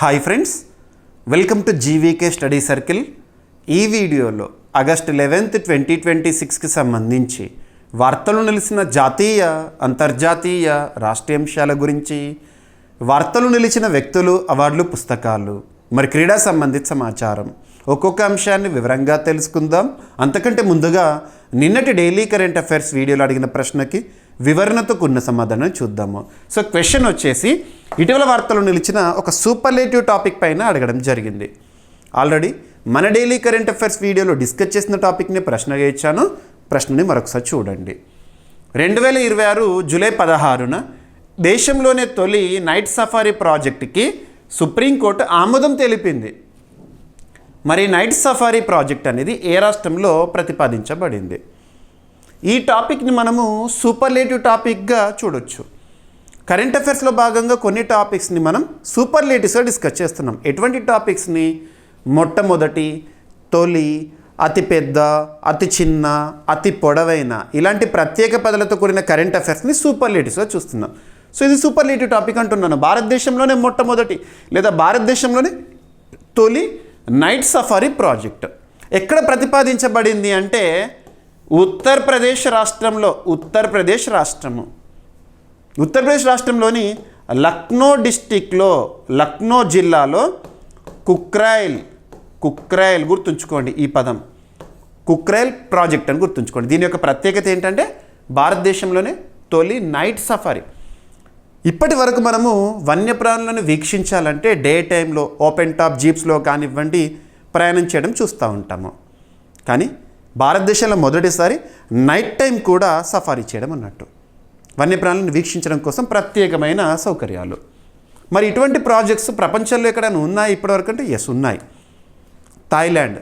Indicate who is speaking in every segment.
Speaker 1: Hi friends, welcome to GVK study circle. ఈ వీడియోలో August 11, 2026కి సంబంధించి వార్తలు నిలిచిన జాతీయ, అంతర్జాతీయ, రాష్ట్రీయ అంశాల గురించి, వార్తలు నిలిచిన వ్యక్తులు, అవార్డులు, పుస్తకాలు, మరి క్రీడా సంబంధిత సమాచారం, ఒక్కొక్క అంశాన్ని వివరంగా తెలుసుకుందాం. అంతకంటే ముందుగా నిన్నటి డైలీ కరెంట్ అఫైర్స్ వీడియోలో అడిగిన ప్రశ్నకి వివరణతో కూడిన సమాధానం చూద్దాము. సో క్వశ్చన్ వచ్చేసి, ఇటీవల వార్తలు నిలిచిన ఒక సూపర్లేటివ్ టాపిక్ పైన అడగడం జరిగింది. ఆల్రెడీ మన డైలీ కరెంట్ అఫైర్స్ వీడియోలో డిస్కస్ చేసిన టాపిక్ని ప్రశ్నగా ఇచ్చాను. ప్రశ్నని మరొకసారి చూడండి. 2026 జూలై 16న దేశంలోనే తొలి నైట్ సఫారీ ప్రాజెక్టుకి సుప్రీంకోర్టు ఆమోదం తెలిపింది. మరి నైట్ సఫారీ ప్రాజెక్ట్ అనేది ఏ రాష్ట్రంలో ప్రతిపాదించబడింది? ఈ టాపిక్ని మనము సూపర్లేటివ్ టాపిక్గా చూడొచ్చు. కరెంట్ అఫైర్స్లో భాగంగా కొన్ని టాపిక్స్ని మనం సూపర్లేటివ్స్గా డిస్కస్ చేస్తున్నాం. ఎటువంటి టాపిక్స్ని? మొట్టమొదటి, తొలి, అతిపెద్ద, అతి చిన్న, అతి పొడవైన, ఇలాంటి ప్రత్యేక పదాలతో కూడిన కరెంట్ అఫైర్స్ని సూపర్లేటివ్స్గా చూస్తున్నాం. సో ఇది సూపర్లేటివ్ టాపిక్ అంటున్నాను. భారతదేశంలోనే మొట్టమొదటి లేదా భారతదేశంలోనే తొలి నైట్ సఫారీ ప్రాజెక్ట్ ఎక్కడ ప్రతిపాదించబడింది అంటే ఉత్తరప్రదేశ్ రాష్ట్రంలోని లక్నో డిస్టిక్లో, లక్నో జిల్లాలో కుక్రైల్ గుర్తుంచుకోండి. ఈ పదం కుక్రైల్ ప్రాజెక్ట్ అని గుర్తుంచుకోండి. దీని యొక్క ప్రత్యేకత ఏంటంటే భారతదేశంలోనే తొలి నైట్ సఫారీ. ఇప్పటి వరకు మనము వన్యప్రాణులను వీక్షించాలంటే డే టైంలో ఓపెన్ టాప్ జీప్స్లో కానివ్వండి ప్రయాణం చేయడం చూస్తూ ఉంటాము. కానీ భారతదేశంలో మొదటిసారి నైట్ టైం కూడా సఫారీ చేయడం అన్నట్టు, వన్యప్రాణులను వీక్షించడం కోసం ప్రత్యేకమైన సౌకర్యాలు. మరి ఇటువంటి ప్రాజెక్ట్స్ ప్రపంచంలో ఎక్కడైనా ఉన్నాయి ఇప్పటివరకు అంటే? ఎస్, ఉన్నాయి. థాయిలాండ్,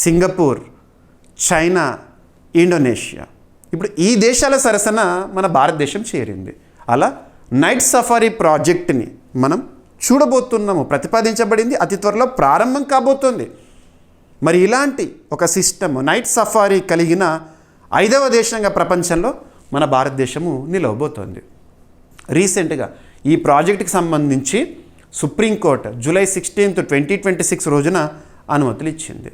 Speaker 1: సింగపూర్, చైనా, ఇండోనేషియా, ఇప్పుడు ఈ దేశాల సరసన మన భారతదేశం చేరింది. అలా నైట్ సఫారీ ప్రాజెక్ట్ని మనం చూడబోతున్నాము. ప్రతిపాదించబడింది, అతి త్వరలో ప్రారంభం కాబోతోంది. మరి ఇలాంటి ఒక సిస్టమ్, నైట్ సఫారీ కలిగిన 5వ దేశంగా ప్రపంచంలో మన భారతదేశము నిలవబోతోంది. రీసెంట్గా ఈ ప్రాజెక్టుకి సంబంధించి సుప్రీంకోర్టు జూలై 16, 2026 రోజున అనుమతులు ఇచ్చింది.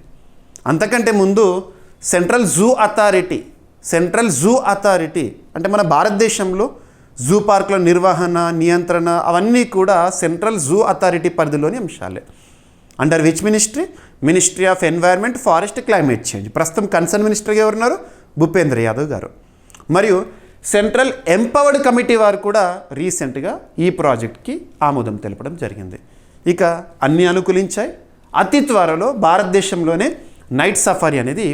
Speaker 1: అంతకంటే ముందు సెంట్రల్ జూ అథారిటీ అంటే మన భారతదేశంలో జూ పార్కుల నిర్వహణ, నియంత్రణ అవన్నీ కూడా సెంట్రల్ జూ అథారిటీ పరిధిలోని అంశాలే. Under which ministry of environment, forest, climate change. ప్రస్తుతం కన్సర్న్ మినిస్టర్గా ఎవరున్నారు? భూపేంద్ర యాదవ్ గారు. మరియు సెంట్రల్ ఎంపవర్డ్ కమిటీ వారు కూడా రీసెంట్గా ఈ ప్రాజెక్ట్కి ఆమోదం తెలపడం జరిగింది. ఇక అన్నీ అనుకూలించాయి. అతి త్వరలో భారతదేశంలోనే నైట్ సఫారీ అనేది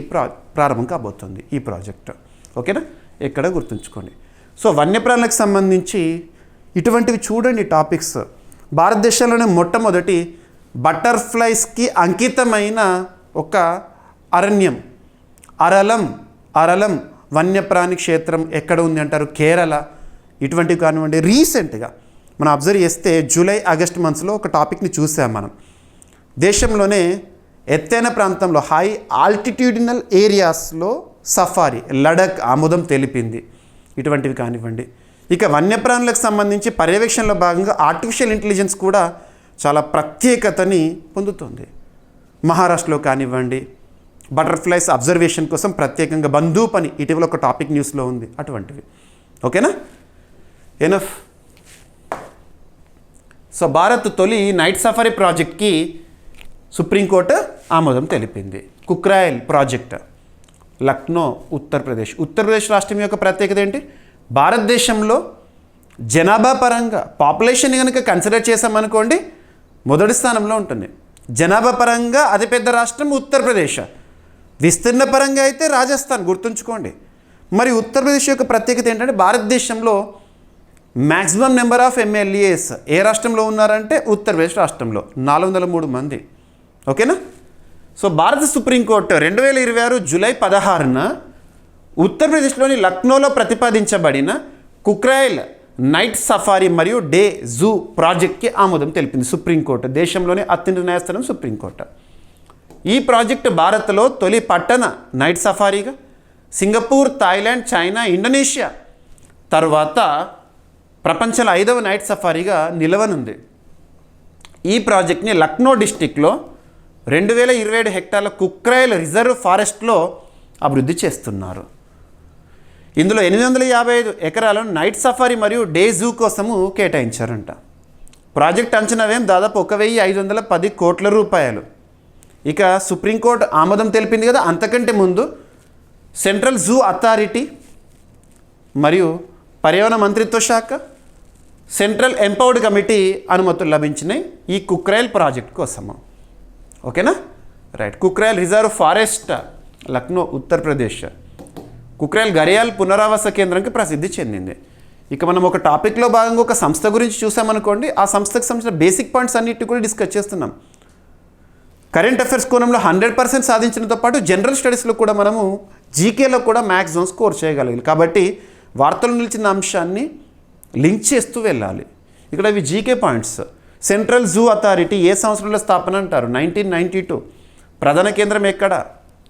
Speaker 1: ప్రారంభం కాబోతుంది ఈ ప్రాజెక్టు. ఓకేనా? ఎక్కడ గుర్తుంచుకోండి. సో వన్యప్రాణులకు సంబంధించి ఇటువంటివి చూడండి టాపిక్స్. భారతదేశంలోనే మొట్టమొదటి బటర్ఫ్లైస్కి అంకితమైన ఒక అరణ్యం, అరలం వన్యప్రాణి క్షేత్రం ఎక్కడ ఉంది అంటారు? కేరళ. ఇటువంటివి కానివ్వండి. రీసెంట్గా మనం అబ్జర్వ్ చేస్తే జూలై, ఆగస్ట్ మంత్స్లో ఒక టాపిక్ని చూసాం మనం. దేశంలోనే ఎత్తైన ప్రాంతంలో హై ఆల్టిట్యూడినల్ ఏరియాస్లో సఫారీ, లడక్ ఆమోదం తెలిపింది. ఇటువంటివి కానివ్వండి. ఇక వన్యప్రాణులకు సంబంధించి పర్యవేక్షణలో భాగంగా ఆర్టిఫిషియల్ ఇంటెలిజెన్స్ కూడా చాలా ప్రత్యేకతని పొందుతుంది. మహారాష్ట్రలో కానివ్వండి బటర్ఫ్లైస్ అబ్జర్వేషన్ కోసం ప్రత్యేకంగా బందూప్ అని ఇటీవల ఒక టాపిక్ న్యూస్లో ఉంది. అటువంటివి. ఓకేనా? ఎనఫ్. సో భారత్ తొలి నైట్ సఫారీ ప్రాజెక్ట్కి సుప్రీంకోర్టు ఆమోదం తెలిపింది. కుక్రైల్ ప్రాజెక్ట్, లక్నో, ఉత్తరప్రదేశ్ రాష్ట్రం యొక్క ప్రత్యేకత ఏంటి? భారతదేశంలో జనాభా పరంగా పాపులేషన్ కనుక కన్సిడర్ చేసామనుకోండి మొదటి స్థానంలో ఉంటుంది. జనాభా పరంగా అతిపెద్ద రాష్ట్రం ఉత్తరప్రదేశ్, విస్తీర్ణ పరంగా అయితే రాజస్థాన్ గుర్తుంచుకోండి. మరి ఉత్తరప్రదేశ్ యొక్క ప్రత్యేకత ఏంటంటే భారతదేశంలో మ్యాక్సిమం నెంబర్ ఆఫ్ ఎమ్మెల్యేస్ ఏ రాష్ట్రంలో ఉన్నారంటే ఉత్తరప్రదేశ్ రాష్ట్రంలో 403 మంది. ఓకేనా? సో భారత సుప్రీంకోర్టు 2026 జూలై 16న ఉత్తరప్రదేశ్లోని లక్నోలో ప్రతిపాదించబడిన కుక్రైల్ నైట్ సఫారీ మరియు డే జూ ప్రాజెక్ట్కి ఆమోదం తెలిపింది సుప్రీంకోర్టు. దేశంలోనే అత్యున్నత న్యాయస్థానం సుప్రీంకోర్టు. ఈ ప్రాజెక్టు భారత్లో తొలి పట్టణ నైట్ సఫారీగా సింగపూర్, థాయిలాండ్, చైనా, ఇండోనేషియా తర్వాత ప్రపంచంలో 5వ నైట్ సఫారీగా నిలవనుంది. ఈ ప్రాజెక్ట్ని లక్నో డిస్టిక్లో 2027 హెక్టార్ల కుక్రైల్ రిజర్వ్ ఫారెస్ట్లో అభివృద్ధి చేస్తున్నారు. ఇందులో 855 ఎకరాలను నైట్ సఫారీ మరియు డే జూ కోసము కేటాయించారంట. ప్రాజెక్ట్ అంచనా వ్యయం దాదాపు 1510 కోట్ల రూపాయలు. ఇక సుప్రీంకోర్టు ఆమోదం తెలిపింది కదా. అంతకంటే ముందు సెంట్రల్ జూ అథారిటీ మరియు పర్యావరణ మంత్రిత్వ శాఖ, సెంట్రల్ ఎంపవర్డ్ కమిటీ అనుమతులు లభించినాయి ఈ కుక్రైల్ ప్రాజెక్ట్ కోసము. ఓకేనా, right. Kukrail reserve forest, Lucknow, Uttar Pradesh. Kukrail gharial పునరావాస కేంద్రానికి ప్రసిద్ధి చెందింది. ఇక మనం ఒక టాపిక్లో భాగంగా ఒక సంస్థ గురించి చూసామనుకోండి, ఆ సంస్థకు సంబంధించిన బేసిక్ పాయింట్స్ అన్నిటి కూడా డిస్కస్ చేస్తున్నాం. కరెంట్ అఫైర్స్ కోణంలో 100% సాధించడంతో పాటు జనరల్ స్టడీస్లో కూడా మనము జీకేలో కూడా మ్యాక్సిమం స్కోర్ చేయగలిగాలి. కాబట్టి వార్తలు నిలిచిన అంశాన్ని లింక్ చేస్తూ వెళ్ళాలి. ఇక్కడ ఇవి GK points. Central zoo authority ఏ సంవత్సరంలో స్థాపన అంటారు? 1992. ప్రధాన కేంద్రం ఎక్కడ?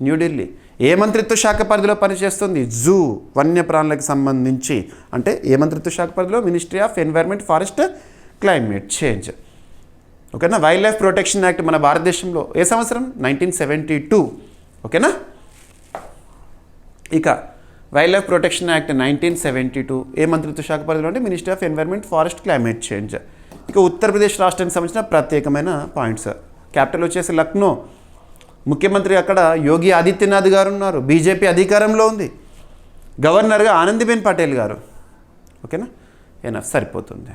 Speaker 1: న్యూఢిల్లీ. ఏ మంత్రిత్వ శాఖ పరిధిలో పనిచేస్తుంది? జూ, వన్యప్రాణులకు సంబంధించి. అంటే ఏ మంత్రిత్వ శాఖ పరిధిలో? Ministry of environment, forest, climate change. ఓకేనా. వైల్డ్ లైఫ్ ప్రొటెక్షన్ యాక్ట్ మన భారతదేశంలో ఏ సంవత్సరం? 1972. ఓకేనా. ఇక వైల్డ్ లైఫ్ ప్రొటెక్షన్ యాక్ట్ 1972 ఏ మంత్రిత్వ శాఖ పరిధిలో అంటే ministry of environment, forest, climate change. ఇక ఉత్తరప్రదేశ్ రాష్ట్రానికి సంబంధించిన ప్రత్యేకమైన పాయింట్స్. క్యాపిటల్ వచ్చేసి లక్నో. ముఖ్యమంత్రి అక్కడ యోగి ఆదిత్యనాథ్ గారు ఉన్నారు. బీజేపీ అధికారంలో ఉంది. గవర్నర్గా ఆనందీబెన్ పటేల్ గారు. ఓకేనా, ఎనఫ్, సరిపోతుంది.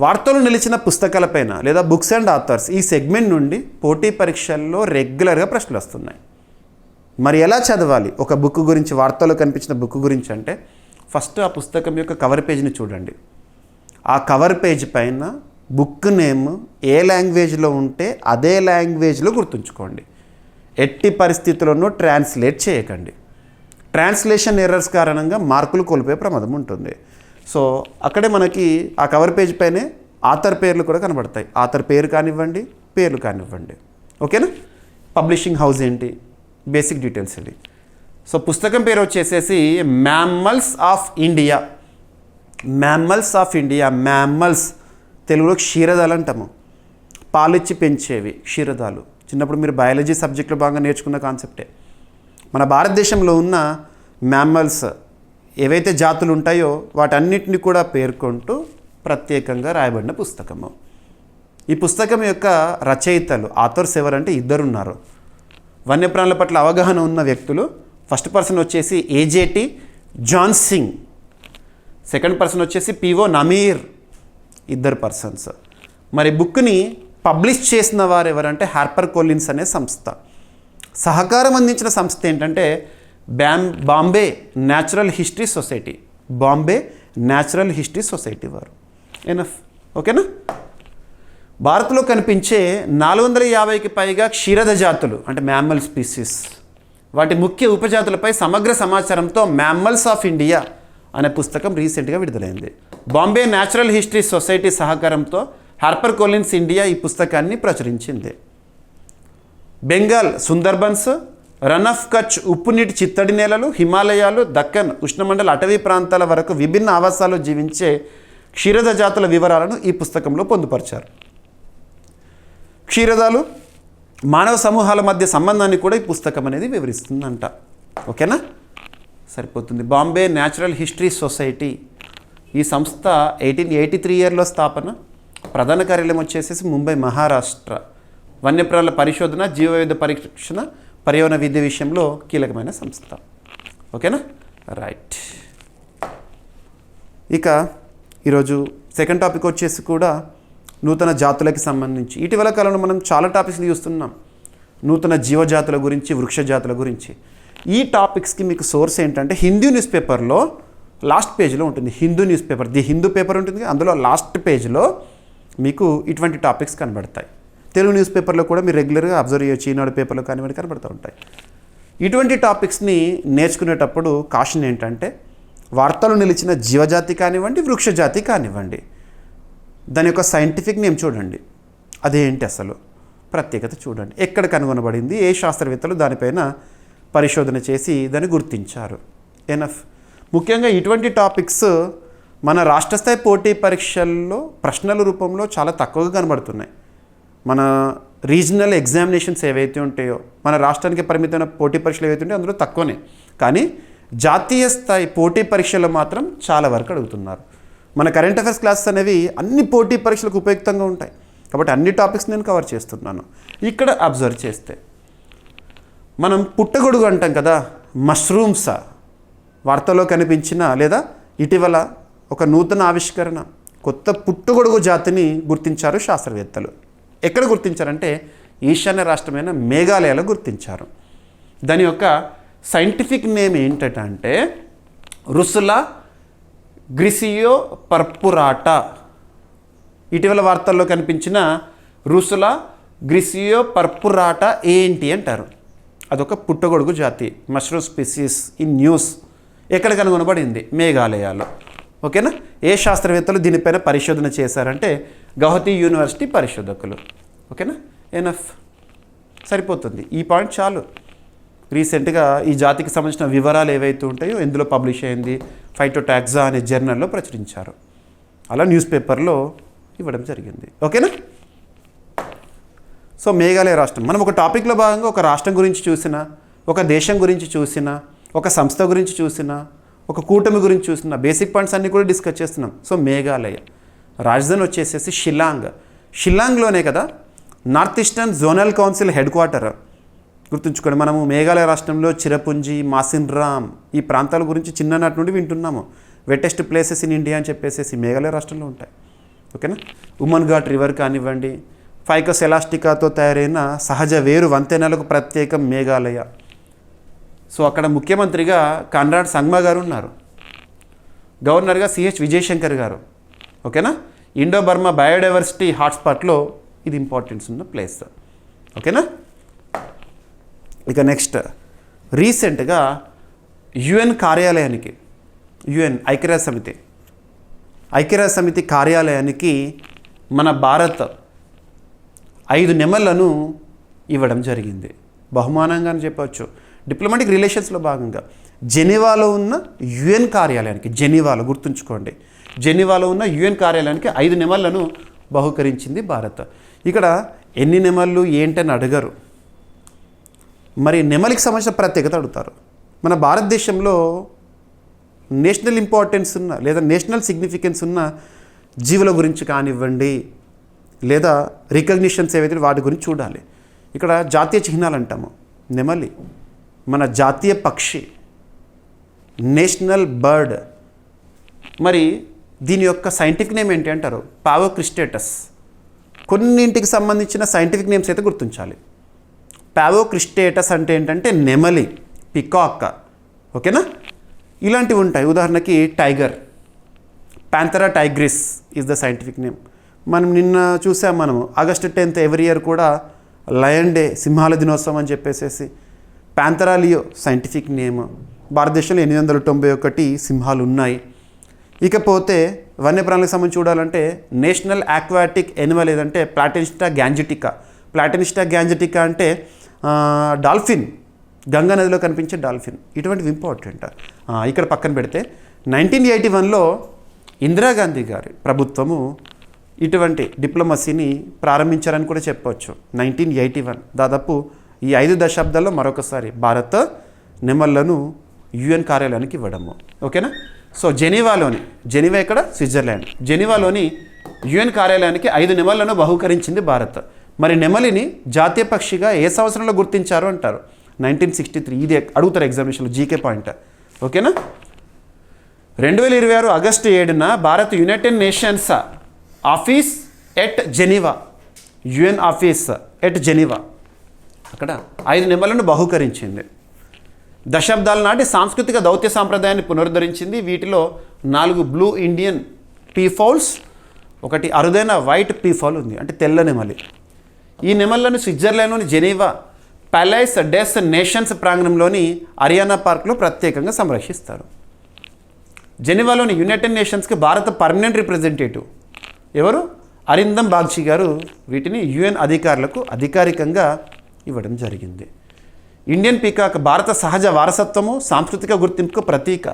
Speaker 1: వార్తలు నిలిచిన పుస్తకాలపైన లేదా బుక్స్ అండ్ ఆథర్స్ ఈ సెగ్మెంట్ నుండి పోటీ పరీక్షల్లో రెగ్యులర్గా ప్రశ్నలు వస్తున్నాయి. మరి ఎలా చదవాలి ఒక బుక్ గురించి, వార్తల్లో కనిపించిన బుక్ గురించి అంటే ఫస్ట్ ఆ పుస్తకం యొక్క కవర్ పేజ్ని చూడండి. ఆ కవర్ పేజ్ పైన బుక్ నేమ్ ఏ లాంగ్వేజ్లో ఉంటే అదే లాంగ్వేజ్లో గుర్తుంచుకోండి. ఎట్టి పరిస్థితుల్లోనూ ట్రాన్స్లేట్ చేయకండి. ట్రాన్స్లేషన్ ఎర్రర్స్ కారణంగా మార్కులు కోల్పోయే ప్రమాదం ఉంటుంది. సో అక్కడే మనకి ఆ కవర్ పేజ్ పైనే ఆథర్ పేర్లు కూడా కనబడతాయి. ఆథర్ పేరు కానివ్వండి, పేర్లు కానివ్వండి. ఓకేనా. పబ్లిషింగ్ హౌస్ ఏంటి, బేసిక్ డీటెయిల్స్ ఇది. సో పుస్తకం పేరు వచ్చేసేసి mammals of India. Mammals of India. Mammals తెలుగులో క్షీరదాలు అంటాము. పాలిచ్చి పెంచేవి క్షీరదాలు. చిన్నప్పుడు మీరు బయాలజీ సబ్జెక్టులో బాగా నేర్చుకున్న కాన్సెప్టే. మన భారతదేశంలో ఉన్న మ్యామ్మల్స్ ఏవైతే జాతులు ఉంటాయో వాటన్నిటిని కూడా పేర్కొంటూ ప్రత్యేకంగా రాయబడిన పుస్తకము. ఈ పుస్తకం యొక్క రచయితలు, ఆథర్స్ ఎవరంటే ఇద్దరున్నారు. వన్యప్రాణుల పట్ల అవగాహన ఉన్న వ్యక్తులు. ఫస్ట్ పర్సన్ వచ్చేసి ఏజేటి జాన్ సింగ్, సెకండ్ పర్సన్ వచ్చేసి పిఓ నమీర్. ఇద్దరు పర్సన్స్. మరి బుక్ని పబ్లిష్ చేసిన వారు ఎవరంటే హార్పర్ కోలిన్స్ అనే సంస్థ. సహకారం అందించిన సంస్థ ఏంటంటే Bombay natural history society. Bombay natural history society వారు. ఎనఫ్. ఓకేనా. భారత్లో కనిపించే 450కి పైగా క్షీరద జాతులు అంటే మ్యామ్మల్ స్పీసీస్, వాటి ముఖ్య ఉపజాతులపై సమగ్ర సమాచారంతో మ్యామ్మల్స్ ఆఫ్ ఇండియా అనే పుస్తకం రీసెంట్గా విడుదలైంది. బాంబే న్యాచురల్ హిస్టరీ సొసైటీ సహకారంతో హార్పర్ కోలిన్స్ ఇండియా ఈ పుస్తకాన్ని ప్రచురించింది. బెంగాల్ సుందర్బన్స్, రన్ ఆఫ్ కచ్ ఉప్పునీటి చిత్తడి నేలలు, హిమాలయాలు, దక్కన్ ఉష్ణమండల అటవీ ప్రాంతాల వరకు విభిన్న ఆవాసాలు జీవించే క్షీరద జాతుల వివరాలను ఈ పుస్తకంలో పొందుపరిచారు. క్షీరదాలు మానవ సమూహాల మధ్య సంబంధాన్ని కూడా ఈ పుస్తకం అనేది వివరిస్తుందంట. ఓకేనా, సరిపోతుంది. బాంబే న్యాచురల్ హిస్టరీ సొసైటీ ఈ సంస్థ 1883 ఇయర్లో స్థాపన. ప్రధాన కార్యాలయం వచ్చేసేసి ముంబై, మహారాష్ట్ర. వన్యప్రాణుల పరిశోధన, జీవవైవిధ్య పరీక్షణ, పర్యావరణ విద్య విషయంలో కీలకమైన సంస్థ. ఓకేనా, రైట్. ఇక ఈరోజు సెకండ్ టాపిక్ వచ్చేసి కూడా నూతన జాతులకి సంబంధించి. ఇటీవల కాలంలో మనం చాలా టాపిక్స్ని చూస్తున్నాం. నూతన జీవజాతుల గురించి, వృక్ష జాతుల గురించి. ఈ టాపిక్స్కి మీకు సోర్స్ ఏంటంటే హిందూ న్యూస్ పేపర్లో లాస్ట్ పేజ్లో ఉంటుంది. Hindu news paper, the Hindu paper ఉంటుంది, అందులో లాస్ట్ పేజ్లో మీకు ఇటువంటి టాపిక్స్ కనబడతాయి. తెలుగు న్యూస్ పేపర్లో కూడా మీరు రెగ్యులర్గా అబ్జర్వ్ చేయొచ్చు. ఈనాడు పేపర్లో కానివ్వండి కనబడుతూ ఉంటాయి. ఇటువంటి టాపిక్స్ని నేర్చుకునేటప్పుడు కాషన్ ఏంటంటే వార్తలు నిలిచిన జీవజాతి కానివ్వండి, వృక్ష జాతి కానివ్వండి, దాని యొక్క సైంటిఫిక్ నేమ్ చూడండి. అదేంటి అసలు ప్రత్యేకత చూడండి. ఎక్కడ కనుగొనబడింది, ఏ శాస్త్రవేత్తలు దానిపైన పరిశోధన చేసి దాన్ని గుర్తించారు. ఎనఫ్. ముఖ్యంగా ఇటువంటి టాపిక్స్ మన రాష్ట్ర స్థాయి పోటీ పరీక్షల్లో ప్రశ్నల రూపంలో చాలా తక్కువగా కనబడుతున్నాయి. మన రీజనల్ ఎగ్జామినేషన్స్ ఏవైతే ఉంటాయో, మన రాష్ట్రానికి పరిమితమైన పోటీ పరీక్షలు ఏవైతే ఉంటాయో అందులో తక్కువనే. కానీ జాతీయ స్థాయి పోటీ పరీక్షలు మాత్రం చాలా వరకు అడుగుతున్నారు. మన కరెంట్ అఫైర్స్ క్లాసెస్ అనేవి అన్ని పోటీ పరీక్షలకు ఉపయుక్తంగా ఉంటాయి కాబట్టి అన్ని టాపిక్స్ నేను కవర్ చేస్తున్నాను. ఇక్కడ అబ్జర్వ్ చేస్తే మనం పుట్టగొడుగు అంటాం కదా, మష్రూమ్స్ వార్తలో కనిపించిన లేదా ఇటీవల ఒక నూతన ఆవిష్కరణ, కొత్త పుట్టగొడుగు జాతిని గుర్తించారు శాస్త్రవేత్తలు. ఎక్కడ గుర్తించారంటే ఈశాన్య రాష్ట్రమైన మేఘాలయలో గుర్తించారు. దాని యొక్క సైంటిఫిక్ నేమ్ ఏంటంటే రుసులా గ్రిసియో పర్పురాటా. ఇటీవల వార్తల్లో కనిపించిన రుసులా గ్రిసియో పర్పురాటా ఏంటి అంటారు. అదొక పుట్టగొడుగు జాతి, మష్రూమ్ స్పీసీస్ ఇన్ న్యూస్. ఎక్కడ కనుగొనబడింది? మేఘాలయాలో. ఓకేనా? ఏ శాస్త్రవేత్తలు దీనిపైన పరిశోధన చేశారంటే గౌహతి యూనివర్సిటీ పరిశోధకులు. ఓకేనా? ఎనఫ్, సరిపోతుంది. ఈ పాయింట్ చాలు. రీసెంట్గా ఈ జాతికి సంబంధించిన వివరాలు ఏవైతే ఉంటాయో ఎందులో పబ్లిష్ అయింది, ఫైటోటాక్సా అనే జర్నల్లో ప్రచురించారు. అలా న్యూస్ పేపర్లో ఇవ్వడం జరిగింది. ఓకేనా? సో మేఘాలయ రాష్ట్రం, మనం ఒక టాపిక్లో భాగంగా ఒక రాష్ట్రం గురించి చూసినా, ఒక దేశం గురించి చూసినా, ఒక సంస్థ గురించి చూసినా, ఒక కూటమి గురించి చూసినా బేసిక్ పాయింట్స్ అన్నీ కూడా డిస్కస్ చేస్తున్నాం. సో మేఘాలయ రాజధాని వచ్చేసేసి షిల్లాంగ్. షిల్లాంగ్లోనే కదా north eastern zonal council head quarter. గుర్తుంచుకోండి, మనము మేఘాలయ రాష్ట్రంలో చిరపుంజి, మాసిన్రామ్ ఈ ప్రాంతాల గురించి చిన్ననాటి నుండి వింటున్నాము. వెటెస్ట్ ప్లేసెస్ ఇన్ ఇండియా అని చెప్పేసి మేఘాలయ రాష్ట్రంలో ఉంటాయి. ఓకేనా? ఉమన్ ఘాట్ రివర్ కానివ్వండి, ఫైకస్ ఎలాస్టికాతో తయారైన సహజ వేరు వంతెనలకు ప్రత్యేకం మేఘాలయ. సో అక్కడ ముఖ్యమంత్రిగా కాన్రాడ్ సంగ్మా గారు ఉన్నారు, గవర్నర్గా సిహెచ్ విజయశంకర్ గారు. ఓకేనా? ఇండో బర్మా బయోడైవర్సిటీ హాట్స్పాట్లో ఇది ఇంపార్టెన్స్ ఉన్న ప్లేస్. ఓకేనా? ఇక నెక్స్ట్, రీసెంట్గా యుఎన్ కార్యాలయానికి, యుఎన్ ఐక్యరాజ్య సమితి కార్యాలయానికి మన భారత్ 5 నెమళ్లను ఇవ్వడం జరిగింది. బహుమానంగా అని చెప్పవచ్చు. డిప్లొమాటిక్ రిలేషన్స్లో భాగంగా జెనీవాలో ఉన్న యుఎన్ కార్యాలయానికి, జెనీవాలో గుర్తుంచుకోండి, జెనీవాలో ఉన్న యుఎన్ కార్యాలయానికి 5 నెమళ్లను బహుకరించింది భారత్. ఇక్కడ ఎన్ని నెమళ్ళు ఏంటని అడగరు, మరి నెమలికి సంబంధించిన ప్రత్యేకత అడుగుతారు. మన భారతదేశంలో నేషనల్ ఇంపార్టెన్స్ ఉన్న లేదా నేషనల్ సిగ్నిఫికెన్స్ ఉన్న జీవుల గురించి కానివ్వండి లేదా రికగ్నిషన్స్ ఏవైతే వాటి గురించి చూడాలి. ఇక్కడ జాతీయ చిహ్నాలు అంటాము. నెమలి మన జాతీయ పక్షి, నేషనల్ బర్డ్. మరి దీని యొక్క సైంటిఫిక్ నేమ్ ఏంటి అంటారు? పావో క్రిస్టేటస్. కొన్నింటికి సంబంధించిన సైంటిఫిక్ నేమ్స్ అయితే గుర్తించాలి. పావో క్రిస్టేటస్ అంటే ఏంటంటే నెమలి, పికాక్. ఓకేనా? ఇలాంటివి ఉంటాయి. ఉదాహరణకి tiger, Panthera tigris is the scientific name. మనం నిన్న చూసాం, మనము ఆగస్టు 10th ఎవ్రీ ఇయర్ కూడా లయన్ డే, సింహాల దినోత్సవం అని చెప్పేసి. Panthera Leo scientific name. భారతదేశంలో 891 సింహాలు ఉన్నాయి. ఇకపోతే వన్యప్రాణులకు సంబంధించి చూడాలంటే నేషనల్ ఆక్వాటిక్ ఎనిమల్ ఏదంటే ప్లాటనిస్టా గ్యాంజెటికా. ప్లాటనిస్టా గ్యాంజెటికా అంటే డాల్ఫిన్, గంగా నదిలో కనిపించే డాల్ఫిన్. ఇటువంటివి ఇంపార్టెంట్. ఇక్కడ పక్కన పెడితే 1981లో ఇందిరాగాంధీ గారి ప్రభుత్వము ఇటువంటి డిప్లొమసీని ప్రారంభించారని కూడా చెప్పవచ్చు. 1981, దాదాపు ఈ 5 దశాబ్దాల్లో మరొకసారి భారత్ నెమళ్లను యుఎన్ కార్యాలయానికి ఇవ్వడము. ఓకేనా? సో జెనీవా ఇక్కడ స్విట్జర్లాండ్, జెనీవాలోని యుఎన్ కార్యాలయానికి 5 నెమళ్లను బహూకరించింది భారత్. మరి నెమలిని జాతీయ పక్షిగా ఏ సంవత్సరంలో గుర్తించారు అంటారు? 1963. ఇది అడుగుతారు ఎగ్జామినేషన్లో, జీకే పాయింట్. ఓకేనా? 2026 ఆగస్టు 7న Bharat United Nations office at Geneva, UN office at Geneva, అక్కడ 5 నెమళ్లను బహూకరించింది. దశాబ్దాల నాటి సాంస్కృతిక దౌత్య సాంప్రదాయాన్ని పునరుద్ధరించింది. వీటిలో 4 బ్లూ ఇండియన్ పీఫౌల్స్, ఒకటి అరుదైన వైట్ పీఫౌల్ ఉంది, అంటే తెల్ల నెమలి. ఈ నెమళ్లను స్విట్జర్లాండ్లోని జెనీవా ప్యాలెస్ డెస్ నేషన్స్ ప్రాంగణంలోని అరియానా పార్క్లో ప్రత్యేకంగా సంరక్షిస్తారు. జెనీవాలోని యునైటెడ్ నేషన్స్కి భారత పర్మనెంట్ రిప్రజెంటేటివ్ ఎవరు? అరిందమ్ బాగ్చి గారు వీటిని యుఎన్ అధికారులకు అధికారికంగా ఇవ్వడం జరిగింది. ఇండియన్ పీకాక్ భారత సహజ వారసత్వము, సాంస్కృతిక గుర్తింపుకు ప్రతీక.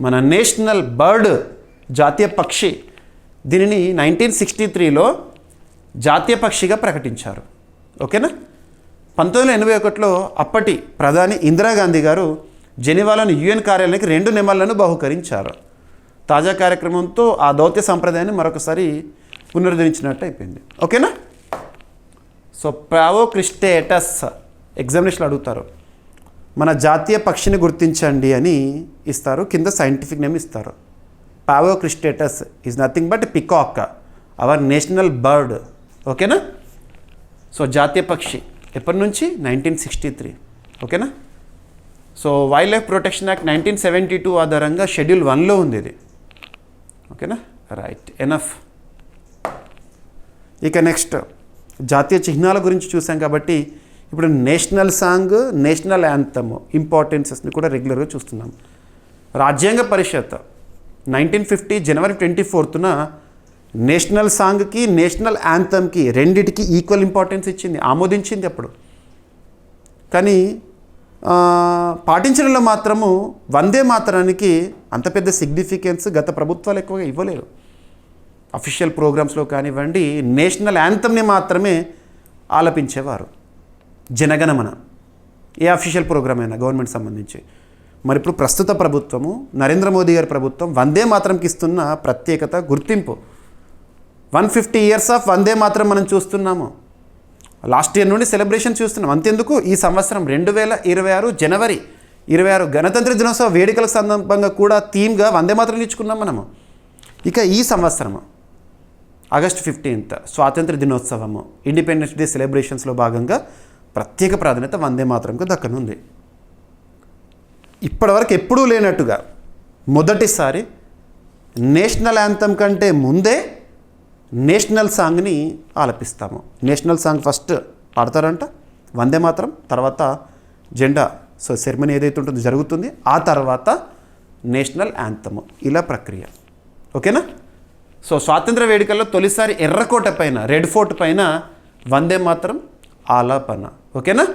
Speaker 1: మన నేషనల్ బర్డ్ జాతీయ పక్షి. దీనిని 1963లో జాతీయ పక్షిగా ప్రకటించారు. ఓకేనా. 1981లో అప్పటి ప్రధాని ఇందిరాగాంధీ గారు జెనీవాలోని యుఎన్ కార్యాలయానికి 2 నెమళ్లను బహుకరించారు. తాజా కార్యక్రమంతో ఆ దౌత్య సంప్రదాయాన్ని మరొకసారి పునరుద్ధరించినట్టు అయిపోయింది. ఓకేనా. సో ప్రావో క్రిస్టేటస్ ఎగ్జామినేషన్లో అడుగుతారు. మన జాతీయ పక్షిని గుర్తించండి అని ఇస్తారు, కింద సైంటిఫిక్ నేమ్ ఇస్తారు. Pavo cristatus is nothing but peacock, our national bird. ఓకేనా. సో జాతీయ పక్షి ఎప్పటి నుంచి? 1963. ఓకేనా. So wildlife protection act 1972 ఆధారంగా షెడ్యూల్ 1లో ఉంది ఇది. ఓకేనా. Right, enough. ఇక నెక్స్ట్ జాతీయ చిహ్నాల గురించి చూసాం కాబట్టి ఇప్పుడు నేషనల్ సాంగ్, నేషనల్ యాంథమ్ ఇంపార్టెన్సెస్ని కూడా రెగ్యులర్గా చూస్తున్నాం. రాజ్యాంగ పరిషత్ 1950 జనవరి 24న నేషనల్ సాంగ్కి, నేషనల్ యాంథమ్కి రెండిటికి ఈక్వల్ ఇంపార్టెన్స్ ఇచ్చింది, ఆమోదించింది అప్పుడు. కానీ పాటించడంలో మాత్రము వందే మాతరానికి అంత పెద్ద సిగ్నిఫికెన్స్ గత ప్రభుత్వాలు ఎక్కువగా ఇవ్వలేరు. అఫీషియల్ ప్రోగ్రామ్స్లో కానివ్వండి, నేషనల్ యాంథమ్ని మాత్రమే ఆలపించేవారు. జనగణమన ఏ అఫీషియల్ ప్రోగ్రామ్ అయినా గవర్నమెంట్ సంబంధించి. మరి ఇప్పుడు ప్రస్తుత ప్రభుత్వము, నరేంద్ర మోదీ గారి ప్రభుత్వం వందే మాతరంకి ఇస్తున్న ప్రత్యేకత, గుర్తింపు. 150 years ఆఫ్ వందే మాతరం మనం చూస్తున్నాము. లాస్ట్ ఇయర్ నుండి సెలబ్రేషన్ చూస్తున్నాం. అంతెందుకు ఈ సంవత్సరం 2026 జనవరి 26 గణతంత్ర దినోత్సవ వేడుకల సందర్భంగా కూడా థీమ్గా వందే మాతరం ఇచ్చుకున్నాం మనము. ఇక ఈ సంవత్సరము ఆగస్టు 15 స్వాతంత్ర దినోత్సవము, ఇండిపెండెన్స్ డే సెలబ్రేషన్స్లో భాగంగా ప్రత్యేక ప్రాధాన్యత వందే మాతరంకు దక్కనుంది. ఇప్పటివరకు ఎప్పుడూ లేనట్టుగా మొదటిసారి నేషనల్ యాంథమ్ కంటే ముందే నేషనల్ సాంగ్ని ఆలపిస్తాము. National song first పాడతారంట, Vande Mataram, తర్వాత జెండా సో సెరమనీ ఏదైతే ఉంటుందో జరుగుతుంది, ఆ తర్వాత నేషనల్ యాంథమ్, ఇలా ప్రక్రియ. ఓకేనా. సో స్వాతంత్ర వేడుకల్లో తొలిసారి ఎర్రకోట పైన, రెడ్ ఫోర్ట్ పైన వందే మాతరం ఆలాపన. ఓకేనా.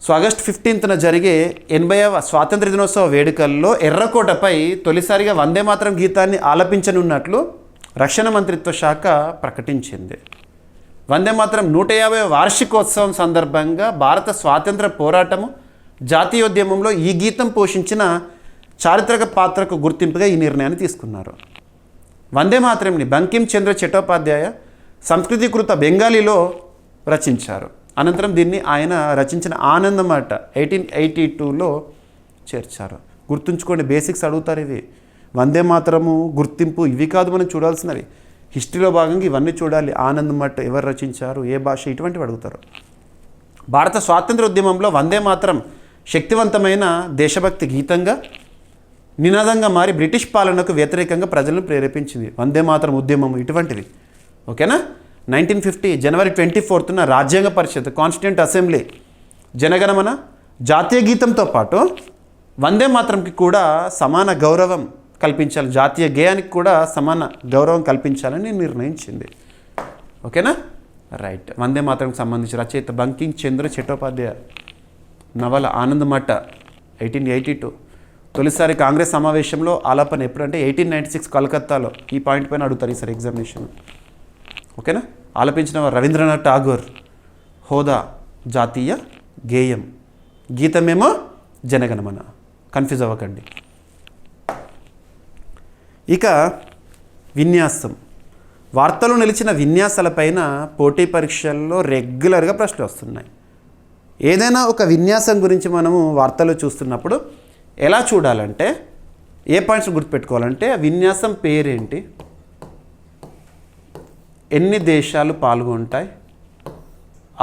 Speaker 1: సో ఆగస్ట్ 15న జరిగే 80వ స్వాతంత్ర దినోత్సవ వేడుకల్లో ఎర్రకోటపై తొలిసారిగా వందే మాతరం గీతాన్ని ఆలపించనున్నట్లు రక్షణ మంత్రిత్వ శాఖ ప్రకటించింది. వందే మాతరం 150వ వార్షికోత్సవం సందర్భంగా భారత స్వాతంత్ర పోరాటము, జాతీయోద్యమంలో ఈ గీతం పోషించిన చారిత్రక పాత్రకు గుర్తింపుగా ఈ నిర్ణయాన్ని తీసుకున్నారు. వందే మాతరంని బంకిం చంద్ర చట్టోపాధ్యాయ సంస్కృతీకృత బెంగాలీలో రచించారు. అనంతరం దీన్ని ఆయన రచించిన ఆనందమాట 1882లో చేర్చారు. గుర్తుంచుకోండి, బేసిక్స్ అడుగుతారు ఇవి. వందే మాతరము, గుర్తింపు, ఇవి కాదు మనం చూడాల్సినవి. హిస్టరీలో భాగంగా ఇవన్నీ చూడాలి. ఆనందమట్ ఎవరు రచించారు, ఏ భాష, ఇటువంటివి అడుగుతారు. భారత స్వాతంత్ర ఉద్యమంలో వందే మాతరం శక్తివంతమైన దేశభక్తి గీతంగా, నినాదంగా మారి బ్రిటిష్ పాలనకు వ్యతిరేకంగా ప్రజలను ప్రేరేపించింది. వందే మాతరం ఉద్యమం ఇటువంటివి. ఓకేనా. 1950 జనవరి 24న రాజ్యాంగ పరిషత్, కాన్స్టిట్యూంట్ అసెంబ్లీ జనగణమన జాతీయ గీతంతో పాటు వందే మాతరంకి కూడా సమాన గౌరవం కల్పించాలి, జాతీయ గేయానికి కూడా సమాన గౌరవం కల్పించాలని నిర్ణయించింది. ఓకేనా. రైట్. వందే మాతరంకి సంబంధించి రచయిత బంకిం చంద్ర చట్టోపాధ్యాయ నవల ఆనందమట 1882. తొలిసారి కాంగ్రెస్ సమావేశంలో ఆలాపన ఎప్పుడంటే 1896 కలకత్తాలో. ఈ పాయింట్ పైన అడుగుతారు ఈసారి ఎగ్జామినేషన్. ఓకేనా. ఆలపించిన రవీంద్రనాథ్ ఠాగూర్. హోదా జాతీయ గేయం, గీతమేమో జనగణమన. కన్ఫ్యూజ్ అవ్వకండి. ఇక విన్యాసం. వార్తలు నిలిచిన విన్యాసాలపైన పోటీ పరీక్షల్లో రెగ్యులర్గా ప్రశ్నలు వస్తున్నాయి. ఏదైనా ఒక విన్యాసం గురించి మనము వార్తలు చూస్తున్నప్పుడు ఎలా చూడాలంటే, ఏ పాయింట్స్ గుర్తుపెట్టుకోవాలంటే, ఆ విన్యాసం పేరేంటి, ఎన్ని దేశాలు పాల్గొంటాయి,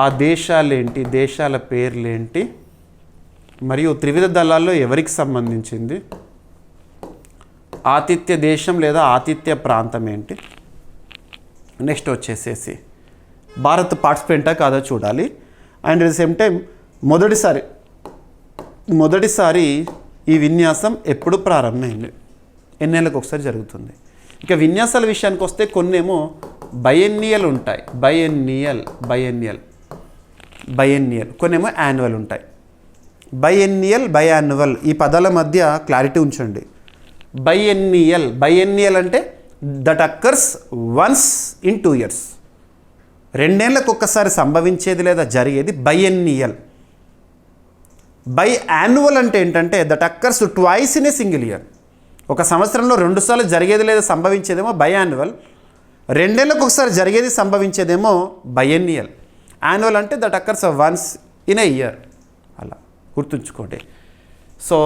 Speaker 1: ఆ దేశాలేంటి, దేశాల పేర్లేంటి, మరియు త్రివిధ దళాల్లో ఎవరికి సంబంధించింది, ఆతిథ్య దేశం లేదా ఆతిథ్య ప్రాంతం ఏంటి, నెక్స్ట్ వచ్చేసేసి భారత్ పార్టిసిపెంటా కాదా చూడాలి. And at the same time మొదటిసారి ఈ విన్యాసం ఎప్పుడు ప్రారంభమైంది, ఎన్నేళ్ళకి ఒకసారి జరుగుతుంది. ఇక విన్యాసాల విషయానికి వస్తే కొన్నేమో బయెన్నియల్ ఉంటాయి, బయెన్నియల్, కొన్నేమో యాన్యువల్ ఉంటాయి. బయెన్నియల్, బయాన్యువల్ ఈ పదాల మధ్య క్లారిటీ ఉంచండి. బైఎన్నియల్. బైఎన్నియల్ అంటే that occurs once in 2 years. 2 ఏళ్ళకు ఒక్కసారి సంభవించేది లేదా జరిగేది బైఎన్నియల్. బై యాన్యువల్ అంటే ఏంటంటే that occurs twice in a single year. ఒక సంవత్సరంలో 2 సార్లు జరిగేది లేదా సంభవించేదేమో బై యాన్యువల్. 2 ఏళ్ళకు ఒకసారి జరిగేది సంభవించేదేమో బైఎన్నియల్. యాన్యువల్ అంటే that occurs once in a year. అలా గుర్తుంచుకోండి. సో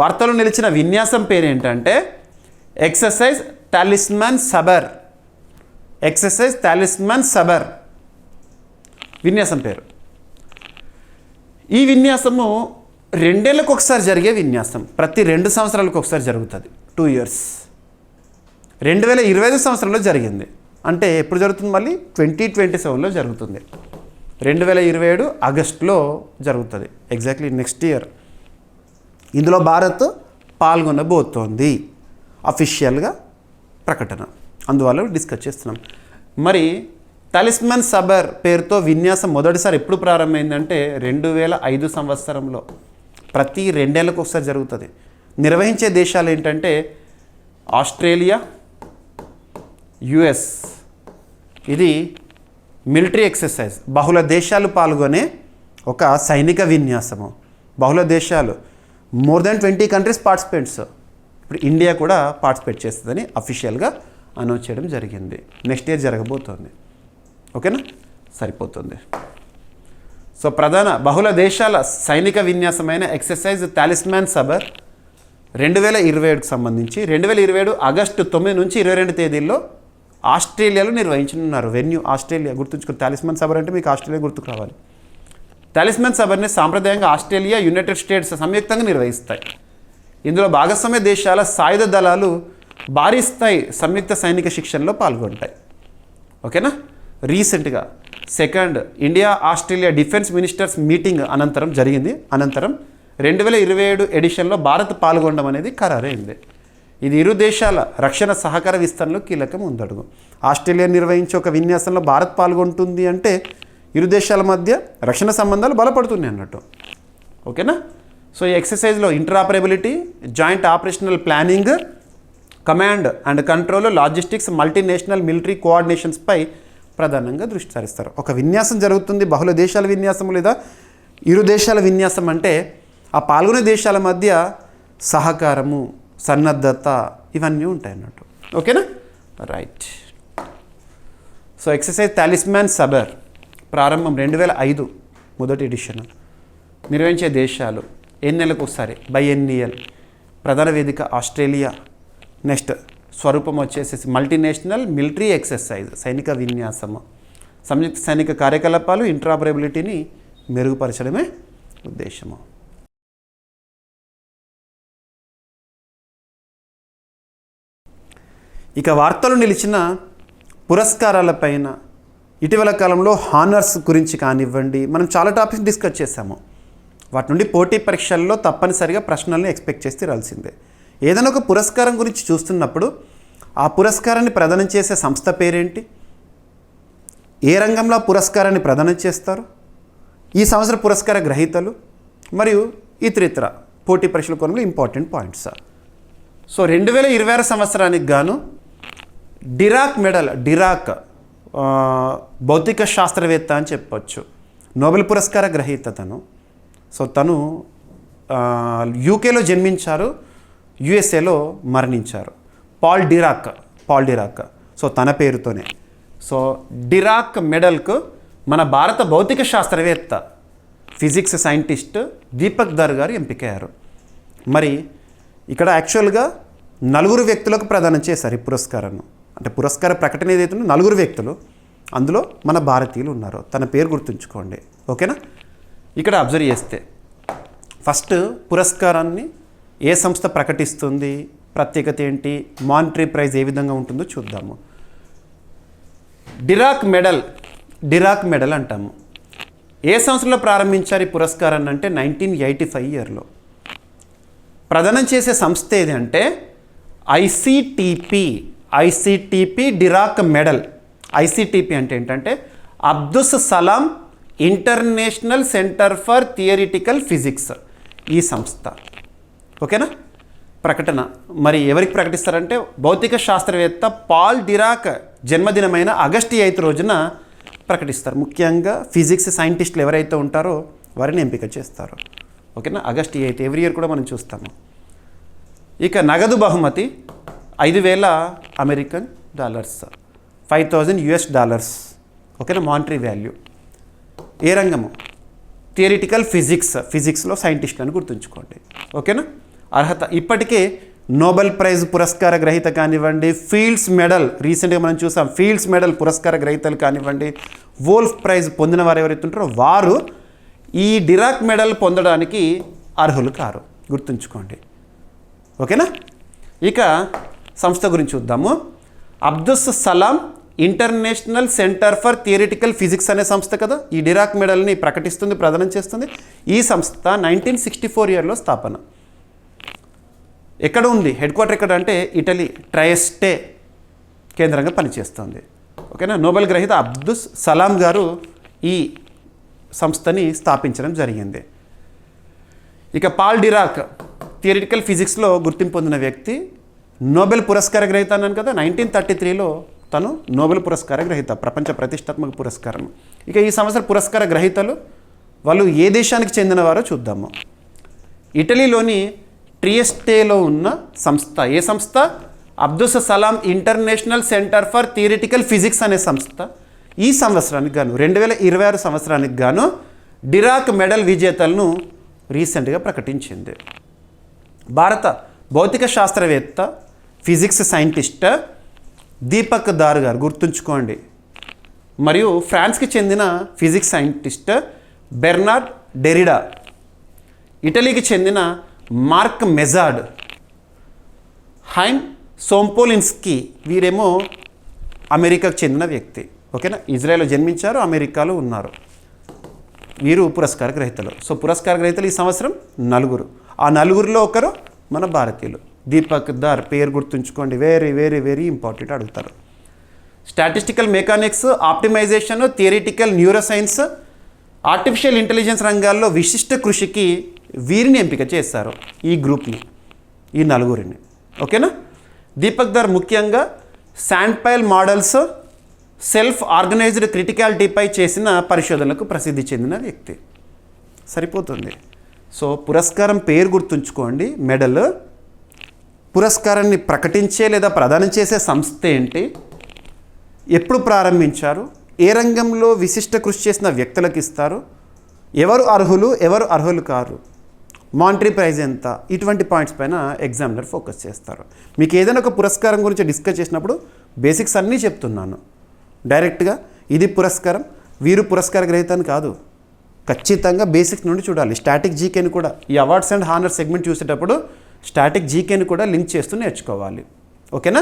Speaker 1: వార్తలో నిలిచిన విన్యాసం పేరు ఏంటంటే exercise talisman Sabar. Exercise talisman Sabar విన్యాసం పేరు. ఈ విన్యాసము 2 ఏళ్ళకు ఒకసారి జరిగే విన్యాసం. ప్రతి 2 సంవత్సరాలకు ఒకసారి జరుగుతుంది. 2 years. 2025 సంవత్సరంలో జరిగింది. అంటే ఎప్పుడు జరుగుతుంది? మళ్ళీ 2027లో జరుగుతుంది. 2027 ఆగస్టులో జరుగుతుంది. Exactly next year. ఇందులో భారత్ పాల్గొనబోతోంది. అఫీషియల్గా ప్రకటన. అందువల్ల డిస్కస్ చేస్తున్నాం. మరి టాలిస్మాన్ సబర్ పేరుతో విన్యాసం మొదటిసారి ఎప్పుడు ప్రారంభమైందంటే 2005 సంవత్సరంలో. ప్రతి 2 ఏళ్ళకు ఒకసారి జరుగుతుంది. నిర్వహించే దేశాలు ఏంటంటే ఆస్ట్రేలియా, యుఎస్. ఇది మిలిటరీ ఎక్సర్సైజ్. బహుళ దేశాలు పాల్గొనే ఒక సైనిక విన్యాసము. బహుళ దేశాలు, మోర్ దాన్ 20 countries పార్టిసిపేట్స్. ఇప్పుడు ఇండియా కూడా పార్టిసిపేట్ చేస్తుందని అఫీషియల్గా అనౌన్స్ చేయడం జరిగింది. నెక్స్ట్ ఇయర్ జరగబోతోంది. ఓకేనా? సరిపోతుంది. సో ప్రధాన బహుళ దేశాల సైనిక విన్యాసమైన ఎక్సర్సైజ్ టాలిస్మాన్ సబర్ 2027కు సంబంధించి 2027 ఆగస్టు 9 నుంచి 22 తేదీల్లో ఆస్ట్రేలియాలో నిర్వహించనున్నారు. Venue Australia. గుర్తుంచుకుని టాలిస్మాన్ సబర్ అంటే మీకు ఆస్ట్రేలియా గుర్తుకు రావాలి. టాలిస్మాన్ సబర్ని సాంప్రదాయంగా ఆస్ట్రేలియా, యునైటెడ్ స్టేట్స్ సంయుక్తంగా నిర్వహిస్తాయి. ఇందులో భాగస్వామ్య దేశాల సాయుధ దళాలు భారీ స్థాయి సంయుక్త సైనిక శిక్షణలో పాల్గొంటాయి. ఓకేనా? రీసెంట్గా 2nd India Australia defence ministers meeting అనంతరం జరిగింది. అనంతరం 2027 ఎడిషన్లో భారత్ పాల్గొనడం అనేది ఖరారైంది. ఇది ఇరు దేశాల రక్షణ సహకార విస్తరణలో కీలక ముందడుగు. ఆస్ట్రేలియా నిర్వహించే ఒక విన్యాసంలో భారత్ పాల్గొంటుంది అంటే ఇరు దేశాల మధ్య రక్షణ సంబంధాలు బలపడుతున్నాయి అన్నట్టు. ఓకేనా? సో ఈ ఎక్సర్సైజ్లో interoperability, joint operational planning, command and control, logistics, multinational military కోఆర్డినేషన్స్పై ప్రధానంగా దృష్టి సారిస్తారు. ఒక విన్యాసం జరుగుతుంది, బహుళ దేశాల విన్యాసం లేదా ఇరు దేశాల విన్యాసం అంటే ఆ పాల్గొనే దేశాల మధ్య సహకారము, సన్నద్ధత ఇవన్నీ ఉంటాయి అన్నట్టు. ఓకేనా? Right. So exercise talisman Sabar ప్రారంభం 2005 మొదటి ఎడిషన్. నిర్వహించే దేశాలు ఎన్ని నెలలకు ఒకసారి బైఎన్నియల్. ప్రధాన వేదిక ఆస్ట్రేలియా. నెక్స్ట్ స్వరూపం వచ్చేసేసి మల్టీనేషనల్ మిలిటరీ ఎక్సర్సైజ్, సైనిక విన్యాసము. సంయుక్త సైనిక కార్యకలాపాలు, ఇంటరాపరబిలిటీని మెరుగుపరచడమే ఉద్దేశము. ఇక వార్తలు నిలిచిన పురస్కారాలపైన ఇటీవల కాలంలో హానర్స్ గురించి కానివ్వండి, మనం చాలా టాపిక్స్ డిస్కస్ చేశాము. వాటి నుండి పోటీ పరీక్షల్లో తప్పనిసరిగా ప్రశ్నలను ఎక్స్పెక్ట్ చేస్తే రాల్సిందే. ఏదైనా ఒక పురస్కారం గురించి చూస్తున్నప్పుడు ఆ పురస్కారాన్ని ప్రదానం చేసే సంస్థ పేరేంటి, ఏ రంగంలో పురస్కారాన్ని ప్రదానం చేస్తారు, ఈ సంవత్సర పురస్కార గ్రహీతలు మరియు ఇతరితర పోటీ పరీక్షల కోణంలో ఇంపార్టెంట్ పాయింట్స్. సో 2026 సంవత్సరానికి గాను డిరాక్ మెడల్, డిరాక్ భౌతిక శాస్త్రవేత్త అని చెప్పొచ్చు, నోబెల్ పురస్కార గ్రహీత తను. సో తను యూకేలో జన్మించారు, యుఎస్ఏలో మరణించారు. Paul Dirac. సో తన పేరుతోనే. సో డిరాక్ మెడల్కు మన భారత భౌతిక శాస్త్రవేత్త, ఫిజిక్స్ సైంటిస్ట్ దీపక్ ధర్ గారు ఎంపికయ్యారు. మరి ఇక్కడ యాక్చువల్గా 4 వ్యక్తులకు ప్రదానం చేశారు ఈ పురస్కారాన్ని. అంటే పురస్కార ప్రకటన ఏదైతే 4 వ్యక్తులు, అందులో మన భారతీయులు ఉన్నారు. తన పేరు గుర్తుంచుకోండి. ఓకేనా? ఇక్కడ అబ్జర్వ్ చేస్తే ఫస్ట్ పురస్కారాన్ని ఏ సంస్థ ప్రకటిస్తుంది, ప్రత్యేకత ఏంటి, మానిటరీ ప్రైజ్ ఏ విధంగా ఉంటుందో చూద్దాము. డిరాక్ మెడల్ అంటాము. ఏ సంవత్సరంలో ప్రారంభించారు ఈ పురస్కారాన్ని అంటే 1985 ఇయర్లో. ప్రదానం చేసే సంస్థ ఏది అంటే ఐసిటిపి డిరాక్ మెడల్. ఐసిటిపి అంటే ఏంటంటే Abdus Salam International Centre for Theoretical Physics, ఈ సంస్థ. ఓకేనా? ప్రకటన మరి ఎవరికి ప్రకటిస్తారంటే భౌతిక శాస్త్రవేత్త పాల్ డిరాక్ జన్మదినమైన ఆగస్టు 8 రోజున ప్రకటిస్తారు. ముఖ్యంగా ఫిజిక్స్ సైంటిస్టులు ఎవరైతే ఉంటారో వారిని ఎంపిక చేస్తారు. ఓకేనా, ఆగస్టు 8 ఎవ్రీ ఇయర్ కూడా మనం చూస్తాము. ఇక నగదు బహుమతి $5,000 అమెరికన్ డాలర్స్, $5,000 ఓకేనా, మానిటరీ వాల్యూ. ఏ రంగము? థియరిటికల్ ఫిజిక్స్లో సైంటిస్టులను గుర్తుంచుకోండి. ఓకేనా. అర్హత ఇప్పటికే నోబెల్ ప్రైజ్ పురస్కార గ్రహీత కానివ్వండి, ఫీల్డ్స్ మెడల్ రీసెంట్గా మనం చూసాం, ఫీల్డ్స్ మెడల్ పురస్కార గ్రహీతలు కానివ్వండి, వోల్ఫ్ ప్రైజ్ పొందిన వారు ఎవరైతే ఉంటారో వారు ఈ డిరాక్ మెడల్ పొందడానికి అర్హులు కారు, గుర్తుంచుకోండి. ఓకేనా. ఇక సంస్థ గురించి చూద్దాము. Abdus Salam International Centre for Theoretical Physics అనే సంస్థ కదా ఈ డిరాక్ మెడల్ని ప్రకటిస్తుంది, ప్రదానం చేస్తుంది. ఈ సంస్థ 1964 ఇయర్లో స్థాపన. ఎక్కడ ఉంది? హెడ్ క్వార్టర్ ఎక్కడ అంటే ఇటలీ, ట్రయస్టే కేంద్రంగా పనిచేస్తుంది. ఓకేనా. నోబెల్ గ్రహీత అబ్దుస్ సలాం గారు ఈ సంస్థని స్థాపించడం జరిగింది. ఇక పాల్ డిరాక్ థియరిటికల్ ఫిజిక్స్లో గుర్తింపు పొందిన వ్యక్తి, నోబెల్ పురస్కార గ్రహీత అన్నాను కదా, 1933లో తను నోబెల్ పురస్కార గ్రహీత, ప్రపంచ ప్రతిష్టాత్మక పురస్కారం. ఇక ఈ సంవత్సరం పురస్కార గ్రహీతలు వాళ్ళు ఏ దేశానికి చెందినవారో చూద్దాము. ఇటలీలోని ట్రియస్టేలో ఉన్న సంస్థ. ఏ సంస్థ? Abdus Salam International Centre for Theoretical Physics అనే సంస్థ ఈ సంవత్సరానికి గాను 2026 సంవత్సరానికి గాను డిరాక్ మెడల్ విజేతలను రీసెంట్గా ప్రకటించింది. భారత భౌతిక శాస్త్రవేత్త ఫిజిక్స్ సైంటిస్ట్ దీపక్ దార్ గారు, గుర్తుంచుకోండి. మరియు ఫ్రాన్స్కి చెందిన ఫిజిక్స్ సైంటిస్ట్ బెర్నార్డ్ డెరిడా, ఇటలీకి చెందిన మార్క్ మెజార్డ్, హైమ్ సోంపోలిన్స్కీ, వీరేమో అమెరికాకు చెందిన వ్యక్తి. ఓకేనా. ఇజ్రాయెల్లో జన్మించారు, అమెరికాలో ఉన్నారు. వీరు పురస్కార గ్రహీతలు. సో పురస్కార గ్రహీతలు ఈ సంవత్సరం 4. ఆ 4లో ఒకరు మన భారతీయులు. దీపక్ దార్ పేరు గుర్తుంచుకోండి, వెరీ వెరీ వెరీ ఇంపార్టెంట్, అడుగుతారు. Statistical mechanics, optimization, theoretical neuroscience, artificial intelligence రంగాల్లో విశిష్ట కృషికి వీరిని ఎంపిక చేశారు, ఈ గ్రూప్ని, ఈ 4. ఓకేనా. దీపక్ దార్ ముఖ్యంగా శాండ్పైల్ మోడల్స్, సెల్ఫ్ ఆర్గనైజ్డ్ క్రిటికాలిటీపై చేసిన పరిశోధనలకు ప్రసిద్ధి చెందిన వ్యక్తి. సరిపోతుంది. సో పురస్కారం పేరు గుర్తుంచుకోండి, మెడల్. పురస్కారాన్ని ప్రకటించే లేదా ప్రదానం చేసే సంస్థ ఏంటి, ఎప్పుడు ప్రారంభించారు, ఏ రంగంలో విశిష్ట కృషి చేసిన వ్యక్తులకు ఇస్తారు, ఎవరు అర్హులు ఎవరు అర్హులు కారు, మానిటరీ ప్రైజ్ ఎంత, ఇటువంటి పాయింట్స్ పైన ఎగ్జామినర్ ఫోకస్ చేస్తారు. మీకు ఏదైనా ఒక పురస్కారం గురించి డిస్కస్ చేసినప్పుడు బేసిక్స్ అన్నీ చెప్తున్నాను. డైరెక్ట్గా ఇది పురస్కారం, వీరు పురస్కార గ్రహీతని కాదు, ఖచ్చితంగా బేసిక్స్ నుండి చూడాలి. స్టాటిక్ జీకేని కూడా ఈ అవార్డ్స్ అండ్ హానర్ సెగ్మెంట్ చూసేటప్పుడు స్టాటిక్ జీకేని కూడా లింక్ చేస్తూ నేర్చుకోవాలి. ఓకేనా,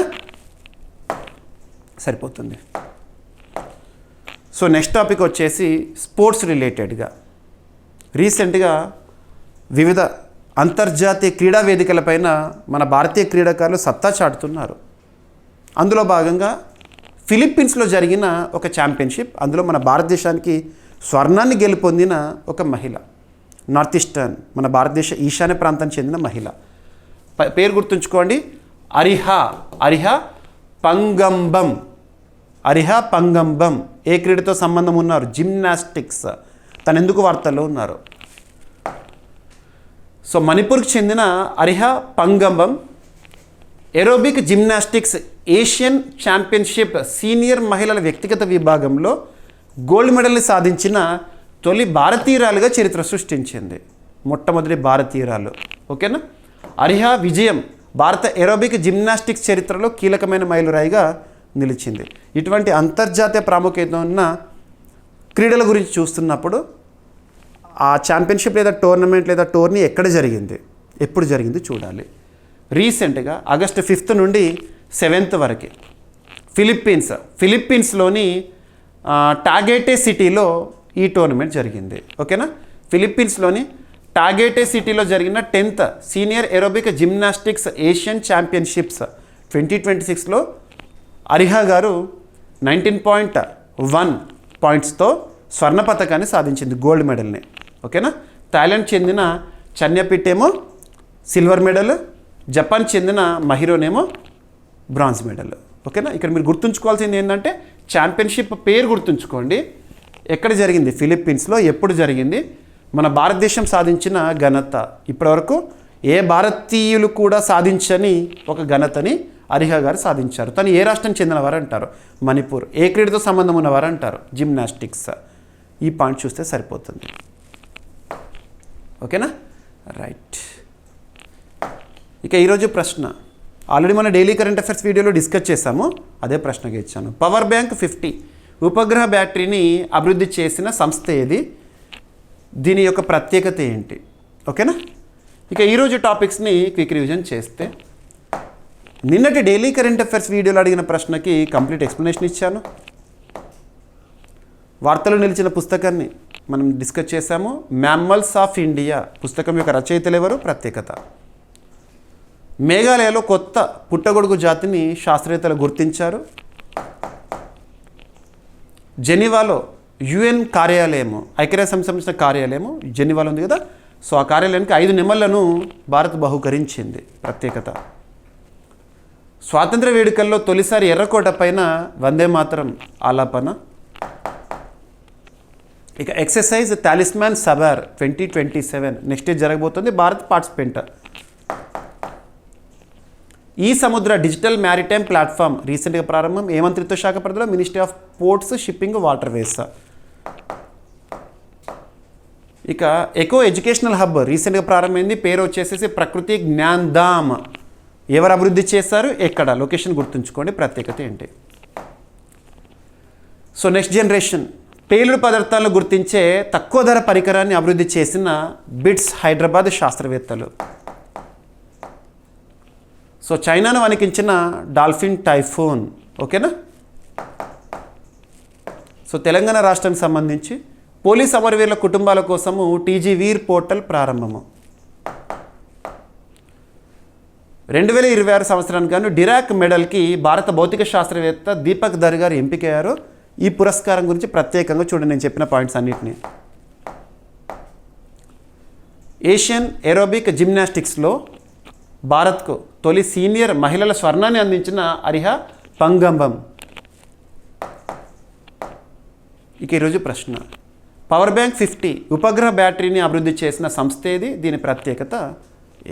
Speaker 1: సరిపోతుంది. సో నెక్స్ట్ టాపిక్ వచ్చేసి స్పోర్ట్స్ రిలేటెడ్గా రీసెంట్గా వివిధ అంతర్జాతీయ క్రీడా వేదికలపైన మన భారతీయ క్రీడాకారులు సత్తా చాటుతున్నారు. అందులో భాగంగా ఫిలిప్పీన్స్లో జరిగిన ఒక ఛాంపియన్షిప్, అందులో మన భారతదేశానికి స్వర్ణాన్ని గెలుపొందిన ఒక మహిళ, నార్త్ ఈస్టర్న్ మన భారతదేశ ఈశాన్య ప్రాంతానికి చెందిన మహిళ. పేరు గుర్తుంచుకోండి, అరిహా పంగంబం. అరిహా పంగంబం ఏ క్రీడతో సంబంధం ఉన్నారు? జిమ్నాస్టిక్స్. తను ఎందుకు వార్తల్లో ఉన్నారు? సో మణిపూర్కి చెందిన Ariha Pangambam aerobic gymnastics Asian championship senior మహిళల వ్యక్తిగత విభాగంలో గోల్డ్ మెడల్ని సాధించిన తొలి భారతీయురాలుగా చరిత్ర సృష్టించింది. మొట్టమొదటి భారతీయురాలు. ఓకేనా. అరిహా విజయం భారత ఏరోబిక్ జిమ్నాస్టిక్స్ చరిత్రలో కీలకమైన మైలురాయిగా నిలిచింది. ఇటువంటి అంతర్జాతీయ ప్రాముఖ్యత ఉన్న క్రీడల గురించి చూస్తున్నప్పుడు ఆ ఛాంపియన్షిప్ లేదా టోర్నమెంట్ లేదా టోర్నీ ఎక్కడ జరిగింది, ఎప్పుడు జరిగింది చూడాలి. రీసెంట్గా ఆగస్టు 5 నుండి 7 వరకు ఫిలిప్పీన్స్లోని టాగేటే సిటీలో ఈ టోర్నమెంట్ జరిగింది. ఓకేనా. ఫిలిప్పీన్స్లోని టాగేటే సిటీలో జరిగిన 10th senior aerobic gymnastics Asian championships 2026లో అరిహా గారు 19.1 పాయింట్స్తో స్వర్ణ పతకాన్ని సాధించింది, గోల్డ్ మెడల్ని. ఓకేనా. థాయిలాండ్ చెందిన చన్యపిట్ ఏమో సిల్వర్ మెడల్, జపాన్ చెందిన మహిరోనేమో బ్రాంజ్ మెడల్. ఓకేనా, ఇక్కడ మీరు గుర్తుంచుకోవాల్సింది ఏంటంటే ఛాంపియన్షిప్ పేరు గుర్తుంచుకోండి. ఎక్కడ జరిగింది? ఫిలిప్పీన్స్లో. ఎప్పుడు జరిగింది? మన భారతదేశం సాధించిన ఘనత. ఇప్పటివరకు ఏ భారతీయులు కూడా సాధించని ఒక ఘనతని అరిహా గారు సాధించారు. తను ఏ రాష్ట్రం చెందినవారు అంటారు? మణిపూర్. ఏ క్రీడతో సంబంధం ఉన్నవారు అంటారు? జిమ్నాస్టిక్స్. ఈ పాయింట్ చూస్తే సరిపోతుంది. ఓకేనా, రైట్. ఇక ఈరోజు ప్రశ్న ఆల్రెడీ మన డైలీ కరెంట్ అఫైర్స్ వీడియోలో డిస్కస్ చేశాము, అదే ప్రశ్నగా ఇచ్చాను. పవర్ బ్యాంక్ 50 ఉపగ్రహ బ్యాటరీని అభివృద్ధి చేసిన సంస్థ ఏది? దీని యొక్క ప్రత్యేకత ఏంటి? ఓకేనా, ఇక ఈరోజు టాపిక్స్ని క్విక్ రివిజన్ చేస్తే, నిన్నటి డైలీ కరెంట్ అఫైర్స్ వీడియోలో అడిగిన ప్రశ్నకి కంప్లీట్ ఎక్స్ప్లెనేషన్ ఇచ్చాను. వార్తలు నిలిచిన పుస్తకాన్ని మనం డిస్కస్ చేశాము. మ్యామ్మల్స్ ఆఫ్ ఇండియా పుస్తకం యొక్క రచయితలు ఎవరు? ప్రత్యేకత. మేఘాలయలో కొత్త పుట్టగొడుగు జాతిని శాస్త్రవేత్తలు గుర్తించారు. జెనీవాలో యుఎన్ కార్యాలయము, ఐక్యరాజ్య సంస్థ కార్యాలయము జెనీవాలో ఉంది కదా, సో ఆ కార్యాలయానికి 5 నెమళ్లను భారత్ బహుకరించింది. ప్రత్యేకత. స్వాతంత్ర వేడుకల్లో తొలిసారి ఎర్రకోట పైన వందే మాతరం ఆలాపన. ఇక exercise talisman Sabar 2027 next year జరగబోతుంది. భారత్ పార్టిసిపెంట్. ఈ సముద్ర డిజిటల్ మ్యారిటైమ్ ప్లాట్ఫామ్ రీసెంట్గా ప్రారంభం. ఏ మంత్రిత్వ శాఖ పరిధిలో? Ministry of ports, shipping, waterways. ఇక ఎకో ఎడ్యుకేషనల్ హబ్ రీసెంట్గా ప్రారంభమైంది. పేరు వచ్చేసేసి ప్రకృతి జ్ఞాన్ధామ్. ఎవరు అభివృద్ధి చేశారు? ఎక్కడ? లొకేషన్ గుర్తుంచుకోండి. ప్రత్యేకత ఏంటి? సో నెక్స్ట్ జనరేషన్ పేలుడు పదార్థాలను గుర్తించే తక్కువ ధర పరికరాన్ని అభివృద్ధి చేసిన బిట్స్ హైదరాబాద్ శాస్త్రవేత్తలు. సో చైనాను వణికించిన డాల్ఫిన్ టైఫూన్. ఓకేనా, సో తెలంగాణ రాష్ట్రానికి సంబంధించి పోలీస్ అమరవీరుల కుటుంబాల కోసము టీజీ వీర్ పోర్టల్ ప్రారంభము. 2026 సంవత్సరానికి గాను డిరాక్ మెడల్కి భారత భౌతిక శాస్త్రవేత్త దీపక్ ధర్ గారు ఎంపికయ్యారు. ఈ పురస్కారం గురించి ప్రత్యేకంగా చూడండి, నేను చెప్పిన పాయింట్స్ అన్నిటినీ. ఏషియన్ ఏరోబిక్ జిమ్నాస్టిక్స్లో భారత్కు తొలి సీనియర్ మహిళల స్వర్ణాన్ని అందించిన అరిహా పంగంబం. ఇక ఈరోజు ప్రశ్న, పవర్ బ్యాంక్ 50 ఉపగ్రహ బ్యాటరీని అభివృద్ధి చేసిన సంస్థ ఏది? దీని ప్రత్యేకత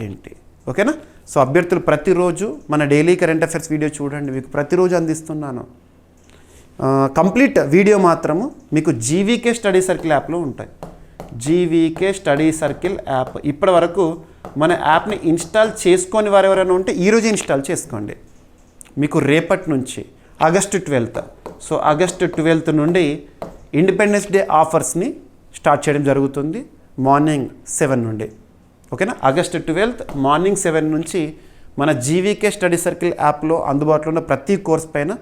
Speaker 1: ఏంటి? ఓకేనా, సో అభ్యర్థులు ప్రతిరోజు మన డైలీ కరెంట్ అఫైర్స్ వీడియో చూడండి, మీకు ప్రతిరోజు అందిస్తున్నాను. కంప్లీట్ వీడియో మాత్రము మీకు జీవీకే స్టడీ సర్కిల్ యాప్లో ఉంటాయి. GVK study circle app. ఇప్పటి వరకు మన యాప్ని ఇన్స్టాల్ చేసుకొని వారు ఎవరైనా ఉంటే ఈరోజు ఇన్స్టాల్ చేసుకోండి. మీకు రేపటి నుంచి August 12th, so August 12th నుండి ఇండిపెండెన్స్ డే ఆఫర్స్ని స్టార్ట్ చేయడం జరుగుతుంది మార్నింగ్ 7 నుండి. ఓకేనా, ఆగస్టు 12th మార్నింగ్ 7 నుంచి మన జీవీకే స్టడీ సర్కిల్ యాప్లో అందుబాటులో ఉన్న ప్రతి కోర్స్ పైన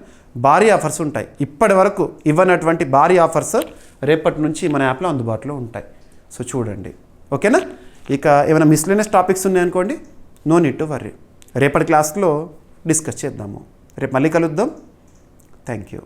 Speaker 1: భారీ ఆఫర్స్ ఉంటాయి. ఇప్పటి వరకు ఇవ్వనటువంటి భారీ ఆఫర్స్ రేపటి నుంచి మన యాప్లో అందుబాటులో ఉంటాయి. సో చూడండి. ఓకేనా, ఇక ఏమైనా మిస్లేనియస్ టాపిక్స్ ఉన్నాయనుకోండి, నో నీడ్ టు వర్రీ. రేపటి క్లాస్లో డిస్కస్ చేద్దాము. రేపు మళ్ళీ కలుద్దాం. Thank you.